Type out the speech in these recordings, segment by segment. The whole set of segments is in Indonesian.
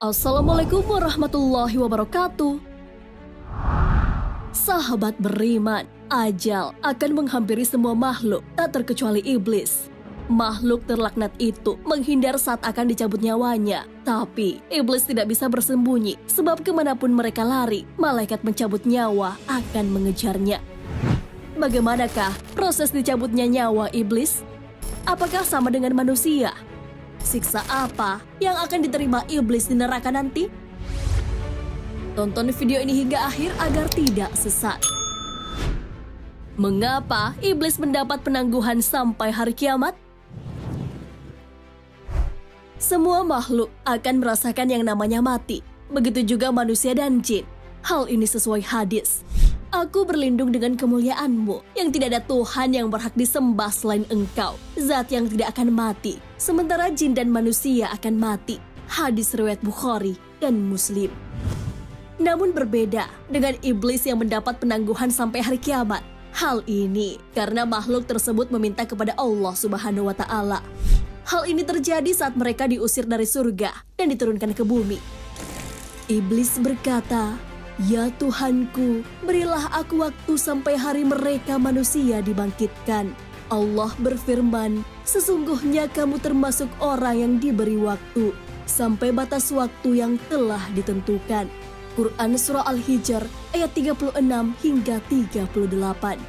Assalamualaikum warahmatullahi wabarakatuh. Sahabat beriman, ajal akan menghampiri semua makhluk, tak terkecuali iblis. Makhluk terlaknat itu menghindar saat akan dicabut nyawanya. Tapi iblis tidak bisa bersembunyi, sebab kemanapun mereka lari, malaikat mencabut nyawa akan mengejarnya. Bagaimanakah proses dicabutnya nyawa iblis? Apakah sama dengan manusia? Siksa apa yang akan diterima iblis di neraka nanti? Tonton video ini hingga akhir agar tidak sesat. Mengapa iblis mendapat penangguhan sampai hari kiamat? Semua makhluk akan merasakan yang namanya mati. Begitu juga manusia dan jin. Hal ini sesuai hadis. Aku berlindung dengan kemuliaan-Mu, yang tidak ada Tuhan yang berhak disembah selain Engkau, zat yang tidak akan mati, sementara jin dan manusia akan mati. Hadis riwayat Bukhari dan Muslim. Namun berbeda dengan iblis yang mendapat penangguhan sampai hari kiamat. Hal ini karena makhluk tersebut meminta kepada Allah Subhanahu wa Ta'ala. Hal ini terjadi saat mereka diusir dari surga dan diturunkan ke bumi. Iblis berkata, "Ya Tuhanku, berilah aku waktu sampai hari mereka manusia dibangkitkan." Allah berfirman, "Sesungguhnya kamu termasuk orang yang diberi waktu, sampai batas waktu yang telah ditentukan." Quran Surah Al-Hijr ayat 36 hingga 38.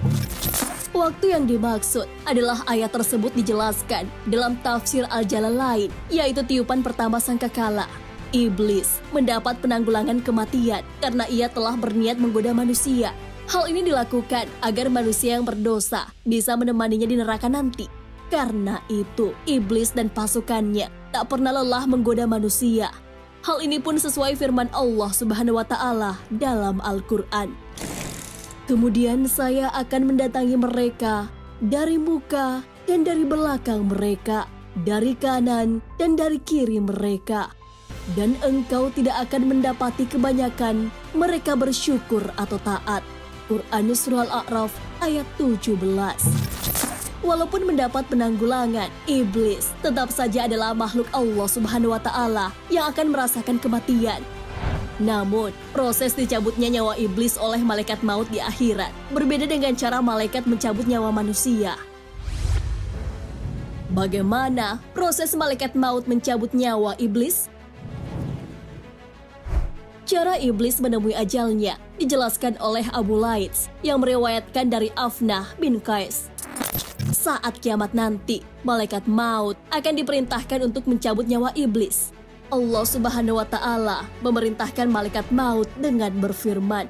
Waktu yang dimaksud adalah ayat tersebut dijelaskan dalam tafsir Al-Jalalain, yaitu tiupan pertama sangkakala. Iblis mendapat penanggulangan kematian karena ia telah berniat menggoda manusia. Hal ini dilakukan agar manusia yang berdosa bisa menemaninya di neraka nanti. Karena itu, iblis dan pasukannya tak pernah lelah menggoda manusia. Hal ini pun sesuai firman Allah Subhanahu wa Ta'ala dalam Al-Quran. "Kemudian saya akan mendatangi mereka dari muka dan dari belakang mereka, dari kanan dan dari kiri mereka. Dan engkau tidak akan mendapati kebanyakan mereka bersyukur atau taat." Quran Surah Al-A'raf ayat 17. Walaupun mendapat penanggulangan, iblis tetap saja adalah makhluk Allah Subhanahu wa Ta'ala yang akan merasakan kematian. Namun, proses dicabutnya nyawa iblis oleh malaikat maut di akhirat berbeda dengan cara malaikat mencabut nyawa manusia. Bagaimana proses malaikat maut mencabut nyawa iblis? Cara iblis menemui ajalnya dijelaskan oleh Abu Laits yang meriwayatkan dari Afnah bin Qais. Saat kiamat nanti, malaikat maut akan diperintahkan untuk mencabut nyawa iblis. Allah Subhanahu wa Ta'ala memerintahkan malaikat maut dengan berfirman,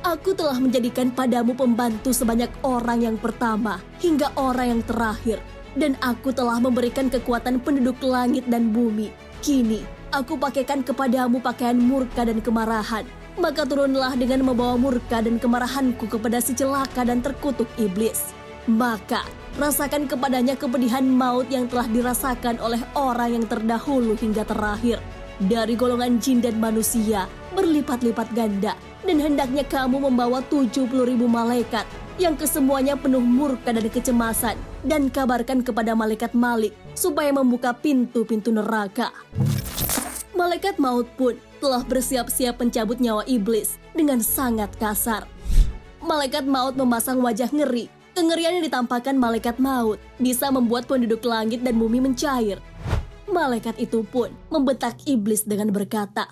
"Aku telah menjadikan padamu pembantu sebanyak orang yang pertama hingga orang yang terakhir, dan aku telah memberikan kekuatan penduduk langit dan bumi. Kini, aku pakaikan kepadamu pakaian murka dan kemarahan. Maka turunlah dengan membawa murka dan kemarahanku kepada si celaka dan terkutuk iblis. Maka rasakan kepadanya kepedihan maut yang telah dirasakan oleh orang yang terdahulu hingga terakhir. Dari golongan jin dan manusia berlipat-lipat ganda. Dan hendaknya kamu membawa 70.000 malaikat yang kesemuanya penuh murka dan kecemasan. Dan kabarkan kepada malaikat Malik supaya membuka pintu-pintu neraka." Malaikat maut pun telah bersiap-siap mencabut nyawa iblis dengan sangat kasar. Malaikat maut memasang wajah ngeri. Kengerian yang ditampakkan malaikat maut bisa membuat penduduk langit dan bumi mencair. Malaikat itu pun membentak iblis dengan berkata,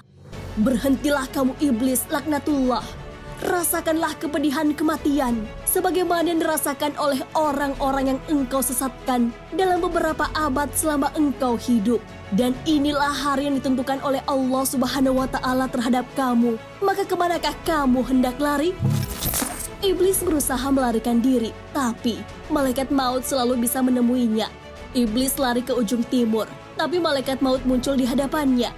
"Berhentilah kamu iblis laknatullah. Rasakanlah kepedihan kematian sebagaimana yang dirasakan oleh orang-orang yang engkau sesatkan dalam beberapa abad selama engkau hidup. Dan inilah hari yang ditentukan oleh Allah Subhanahu wa Ta'ala terhadap kamu. Maka kemanakah kamu hendak lari?" Iblis berusaha melarikan diri, tapi malaikat maut selalu bisa menemuinya. Iblis lari ke ujung timur, tapi malaikat maut muncul di hadapannya.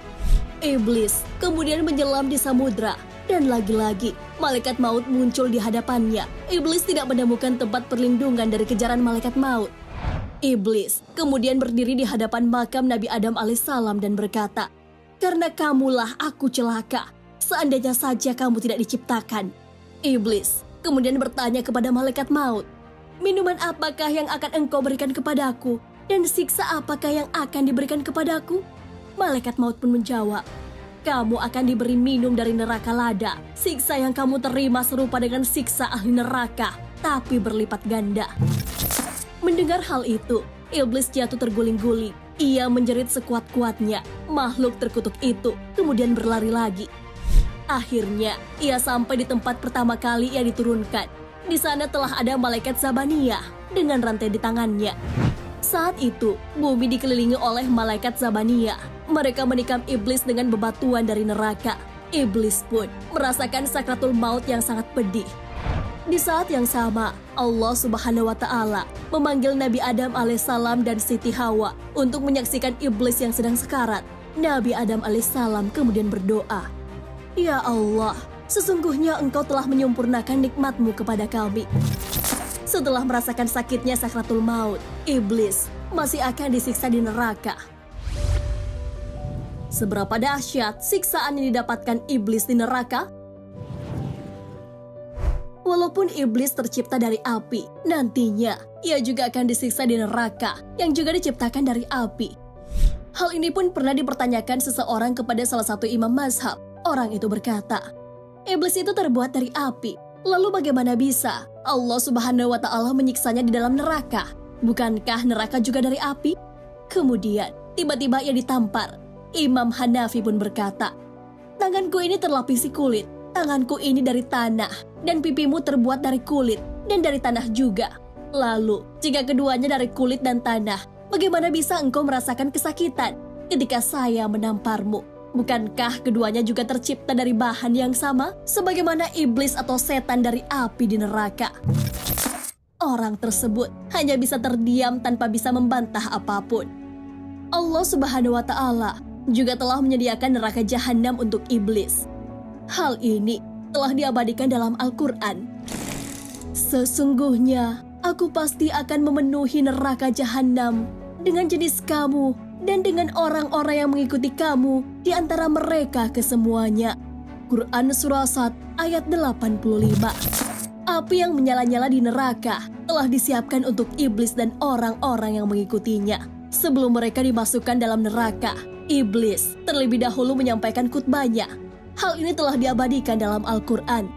Iblis kemudian menyelam di samudra, dan lagi-lagi malaikat maut muncul di hadapannya. Iblis tidak menemukan tempat perlindungan dari kejaran malaikat maut. Iblis kemudian berdiri di hadapan makam Nabi Adam alaihissalam dan berkata, "Karena kamulah aku celaka, seandainya saja kamu tidak diciptakan." Iblis kemudian bertanya kepada malaikat maut, "Minuman apakah yang akan engkau berikan kepadaku? Dan siksa apakah yang akan diberikan kepadaku?" Malaikat maut pun menjawab, kamu akan diberi minum dari neraka lada. Siksa yang kamu terima serupa dengan siksa ahli neraka, tapi berlipat ganda. Mendengar hal itu, iblis jatuh terguling-guling. Ia menjerit sekuat-kuatnya. Makhluk terkutuk itu kemudian berlari lagi. Akhirnya, ia sampai di tempat pertama kali ia diturunkan. Di sana telah ada malaikat Zabaniyah dengan rantai di tangannya. Saat itu, bumi dikelilingi oleh malaikat Zabaniyah. Mereka menikam iblis dengan bebatuan dari neraka. Iblis pun merasakan sakratul maut yang sangat pedih. Di saat yang sama, Allah Subhanahu wa Ta'ala memanggil Nabi Adam alaihissalam dan Siti Hawa untuk menyaksikan iblis yang sedang sekarat. Nabi Adam alaihissalam kemudian berdoa, "Ya Allah, sesungguhnya Engkau telah menyempurnakan nikmat-Mu kepada kami." Setelah merasakan sakitnya sakratul maut, iblis masih akan disiksa di neraka. Seberapa dahsyat siksaan yang didapatkan iblis di neraka? Walaupun iblis tercipta dari api, nantinya ia juga akan disiksa di neraka yang juga diciptakan dari api. Hal ini pun pernah dipertanyakan seseorang kepada salah satu imam mazhab. Orang itu berkata, iblis itu terbuat dari api. Lalu bagaimana bisa Allah Subhanahu wa Ta'ala menyiksanya di dalam neraka? Bukankah neraka juga dari api? Kemudian tiba-tiba ia ditampar. Imam Hanafi pun berkata, tanganku ini terlapisi kulit, tanganku ini dari tanah, dan pipimu terbuat dari kulit dan dari tanah juga. Lalu, jika keduanya dari kulit dan tanah, bagaimana bisa engkau merasakan kesakitan ketika saya menamparmu? Bukankah keduanya juga tercipta dari bahan yang sama, sebagaimana iblis atau setan dari api di neraka? Orang tersebut hanya bisa terdiam tanpa bisa membantah apapun. Allah Subhanahu wa Ta'ala juga telah menyediakan neraka jahanam untuk iblis. Hal ini telah diabadikan dalam Al-Quran. Sesungguhnya, aku pasti akan memenuhi neraka jahanam dengan jenis kamu dan dengan orang-orang yang mengikuti kamu di antara mereka kesemuanya. Quran Surah Sad ayat 85. Api yang menyala-nyala di neraka telah disiapkan untuk iblis dan orang-orang yang mengikutinya. Sebelum mereka dimasukkan dalam neraka, iblis terlebih dahulu menyampaikan khutbahnya. Hal ini telah diabadikan dalam Al-Quran.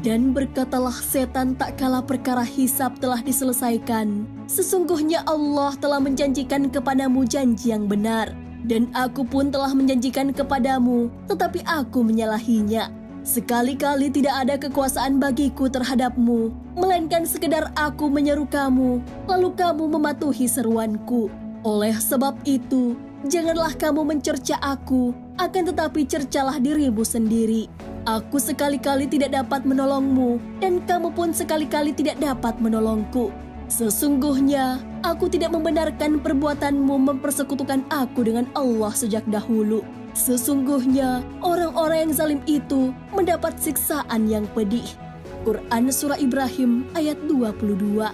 Dan berkatalah setan tak kala perkara hisab telah diselesaikan. Sesungguhnya Allah telah menjanjikan kepadamu janji yang benar. Dan aku pun telah menjanjikan kepadamu, tetapi aku menyalahinya. Sekali-kali tidak ada kekuasaan bagiku terhadapmu, melainkan sekedar aku menyeru kamu, lalu kamu mematuhi seruanku. Oleh sebab itu, janganlah kamu mencerca aku, akan tetapi cercalah dirimu sendiri. Aku sekali-kali tidak dapat menolongmu, dan kamu pun sekali-kali tidak dapat menolongku. Sesungguhnya, aku tidak membenarkan perbuatanmu mempersekutukan aku dengan Allah sejak dahulu. Sesungguhnya, orang-orang yang zalim itu mendapat siksaan yang pedih. Quran Surah Ibrahim ayat 22.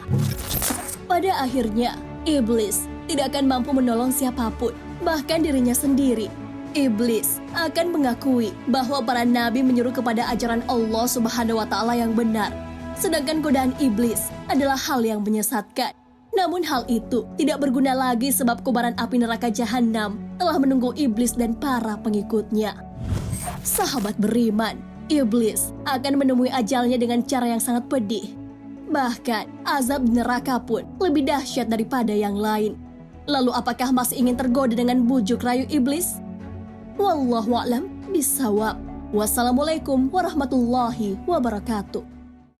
Pada akhirnya, iblis tidak akan mampu menolong siapapun, bahkan dirinya sendiri. Iblis akan mengakui bahwa para nabi menyuruh kepada ajaran Allah Subhanahu wa Ta'ala yang benar, sedangkan godaan iblis adalah hal yang menyesatkan. Namun hal itu tidak berguna lagi sebab kobaran api neraka jahanam telah menunggu iblis dan para pengikutnya. Sahabat beriman, iblis akan menemui ajalnya dengan cara yang sangat pedih. Bahkan azab neraka pun lebih dahsyat daripada yang lain. Lalu apakah masih ingin tergoda dengan bujuk rayu iblis? Wallahu a'lam bishawab. Wassalamualaikum warahmatullahi wabarakatuh.